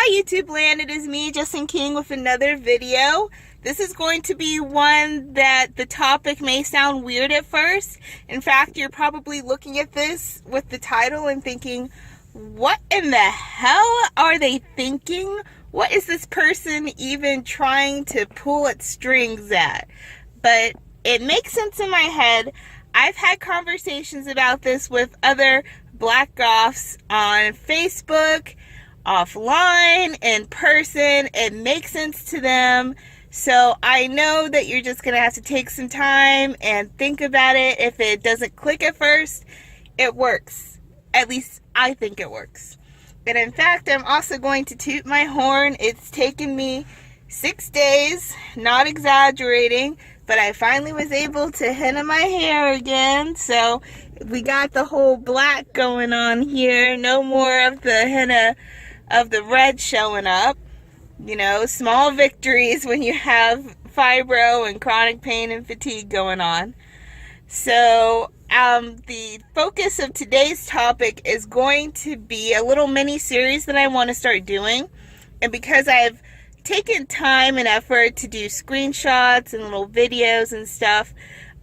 Hi YouTube land, it is me, Justin King, with another video. This is going to be one that the topic may sound weird at first. In fact, you're probably looking at this with the title and thinking, what in the hell are they thinking? What is this person even trying to pull at strings at? But it makes sense in my head. I've had conversations about this with other black goths on Facebook, offline, in person. It makes sense to them. So I know that you're just going to have to take some time and think about it. If it doesn't click at first, it works. At least I think it works. And in fact, I'm also going to toot my horn. It's taken me 6 days, not exaggerating, but I finally was able to henna my hair again. So we got the whole black going on here. No more of the henna of the red showing up. You know, small victories when you have fibro and chronic pain and fatigue going on. So the focus of today's topic is going to be a little mini series that I want to start doing. And because I've taken time and effort to do screenshots and little videos and stuff,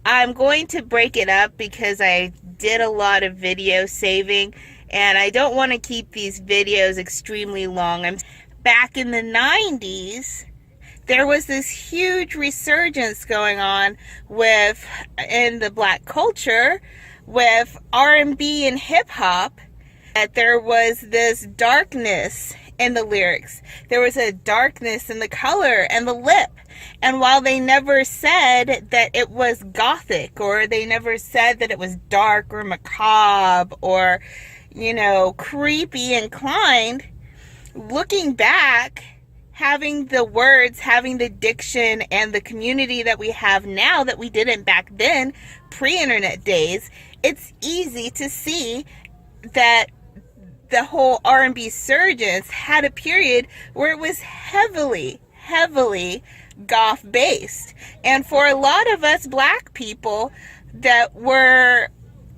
I'm going to break it up because I did a lot of video saving and I don't want to keep these videos extremely long. Back in the 90s, there was this huge resurgence going on in the black culture with R&B and hip hop. That there was this darkness in the lyrics. There was a darkness in the color and the lip. And while they never said that it was gothic, or they never said that it was dark or macabre or, you know, creepy inclined, looking back, having the words, having the diction and the community that we have now that we didn't back then, pre-internet days, it's easy to see that the whole R&B surgence had a period where it was heavily goth based. And for a lot of us black people that were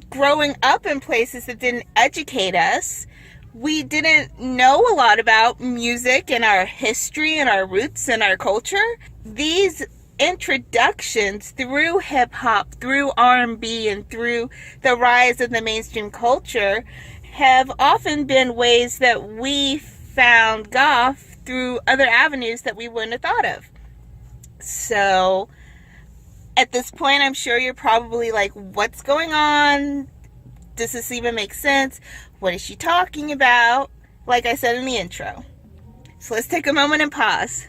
growing up in places that didn't educate us, we didn't know a lot about music and our history and our roots and our culture. These introductions through hip hop, through R&B, and through the rise of the mainstream culture have often been ways that we found goth through other avenues that we wouldn't have thought of. So at this point, I'm sure you're probably like, what's going on? Does this even make sense? What is she talking about? Like I said in the intro. So let's take a moment and pause.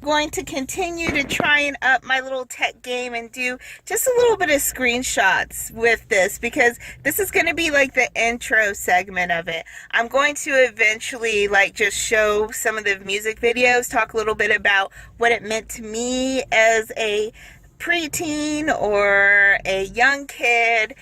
I'm going to continue to try and up my little tech game and do just a little bit of screenshots with this, because this is going to be like the intro segment of it. I'm going to eventually just show some of the music videos, talk a little bit about what it meant to me as a preteen or a young kid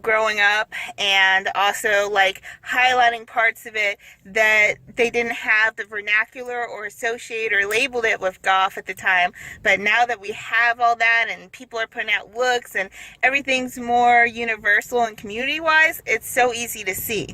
growing up, and also highlighting parts of it that they didn't have the vernacular or associate or labeled it with goth at the time. But now that we have all that and people are putting out looks and everything's more universal and community wise, it's so easy to see.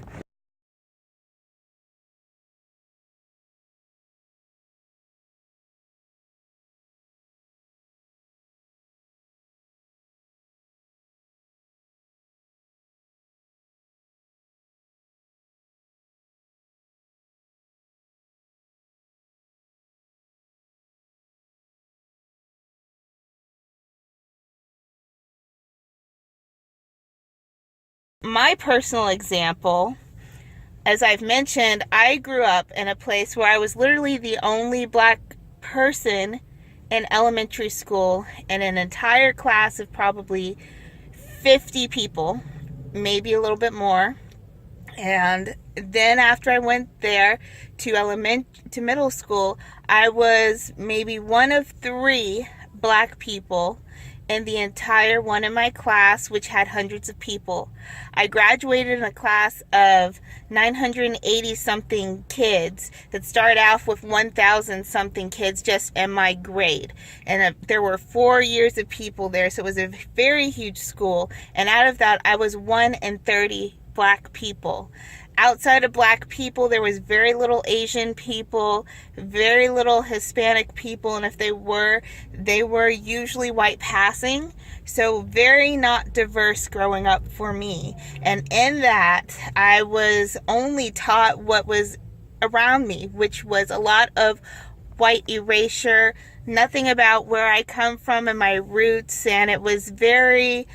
My personal example, as I've mentioned, I grew up in a place where I was literally the only black person in elementary school in an entire class of probably 50 people, maybe a little bit more. And then after I went there to middle school, I was maybe one of 3 black people in the entire one in my class, which had hundreds of people. I graduated in a class of 980 something kids that started off with 1,000 something kids just in my grade. And there were 4 years of people there, so it was a very huge school. And out of that, I was 1 in 30 black people. outside of black people, there was very little Asian people, very little Hispanic people, and if they were usually white passing. So very not diverse growing up for me. And in that, I was only taught what was around me, which was a lot of white erasure, nothing about where I come from and my roots, and it was very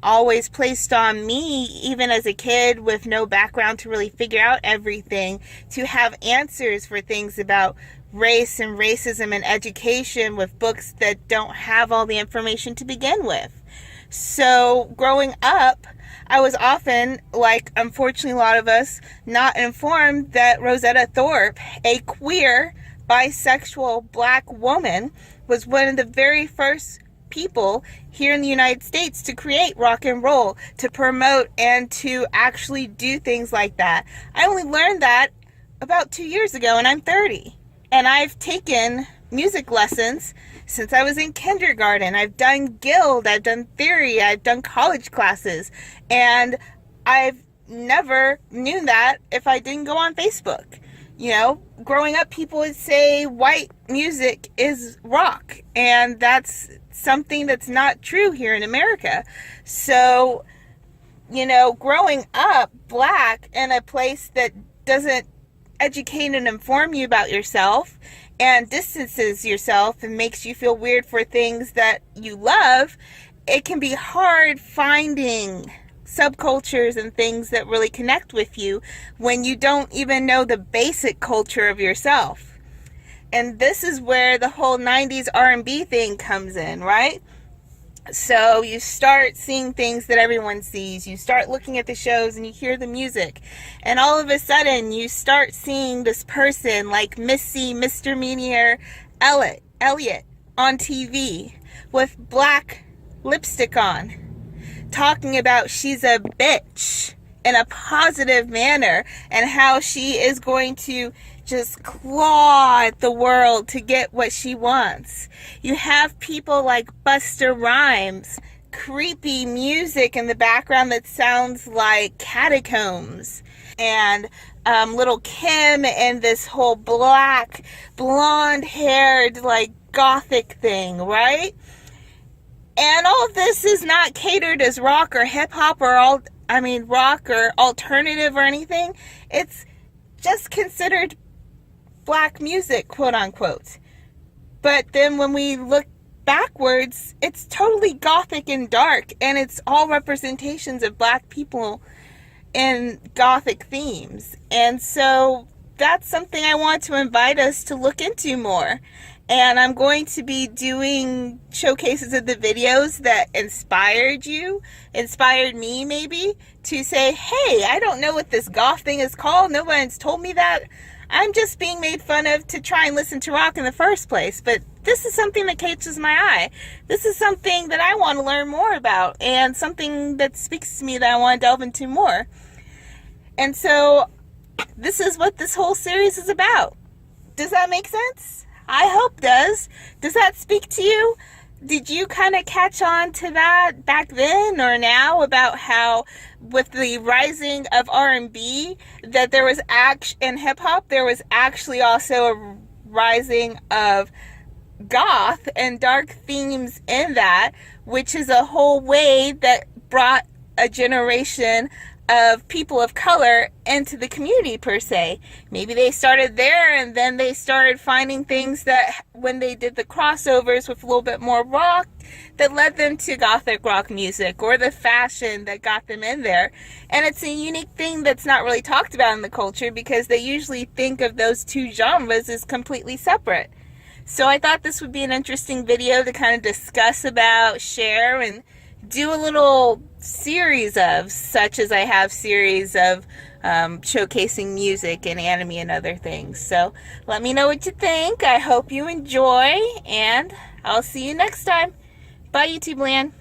always placed on me, even as a kid with no background to really figure out everything, to have answers for things about race and racism and education with books that don't have all the information to begin with. So growing up, I was often, like unfortunately a lot of us, not informed that Rosetta Tharpe, a queer, bisexual black woman, was one of the very first people here in the United States to create rock and roll, to promote and to actually do things like that. I only learned that about 2 years ago, and I'm 30. And I've taken music lessons since I was in kindergarten. I've done guild, I've done theory, I've done college classes, and I've never knew that if I didn't go on Facebook. You know, growing up, people would say white music is rock, and that's something that's not true here in America. So, you know, growing up black in a place that doesn't educate and inform you about yourself and distances yourself and makes you feel weird for things that you love, it can be hard finding subcultures and things that really connect with you when you don't even know the basic culture of yourself. And this is where the whole 90s R&B thing comes in, right? So you start seeing things that everyone sees. You start looking at the shows and you hear the music. And all of a sudden you start seeing this person like Missy Misdemeanor Elliott on TV with black lipstick on, talking about she's a bitch in a positive manner and how she is going to just claw at the world to get what she wants. You have people like Busta Rhymes, creepy music in the background that sounds like catacombs, and Little Kim and this whole black, blonde-haired, like, gothic thing, right? And all of this is not catered as rock or hip-hop or rock or alternative or anything. It's just considered black music, quote unquote. But then when we look backwards, it's totally gothic and dark, and it's all representations of black people in gothic themes. And so that's something I want to invite us to look into more. And I'm going to be doing showcases of the videos that inspired me maybe, to say, hey, I don't know what this goth thing is called. No one's told me that. I'm just being made fun of to try and listen to rock in the first place. But this is something that catches my eye. This is something that I want to learn more about, and something that speaks to me that I want to delve into more. And so this is what this whole series is about. Does that make sense? I hope it does. Does that speak to you? Did you kind of catch on to that back then or now, about how with the rising of R&B that there was in hip hop, there was actually also a rising of goth and dark themes in that, which is a whole way that brought a generation of people of color into the community per se. Maybe they started there, and then they started finding things that when they did the crossovers with a little bit more rock, that led them to gothic rock music, or the fashion that got them in there. And it's a unique thing that's not really talked about in the culture, because they usually think of those two genres as completely separate. So I thought this would be an interesting video to kind of discuss about, share, and do a little series of, such as I have series of showcasing music and anime and other things. So let me know what you think. I hope you enjoy, and I'll see you next time. Bye, YouTube land.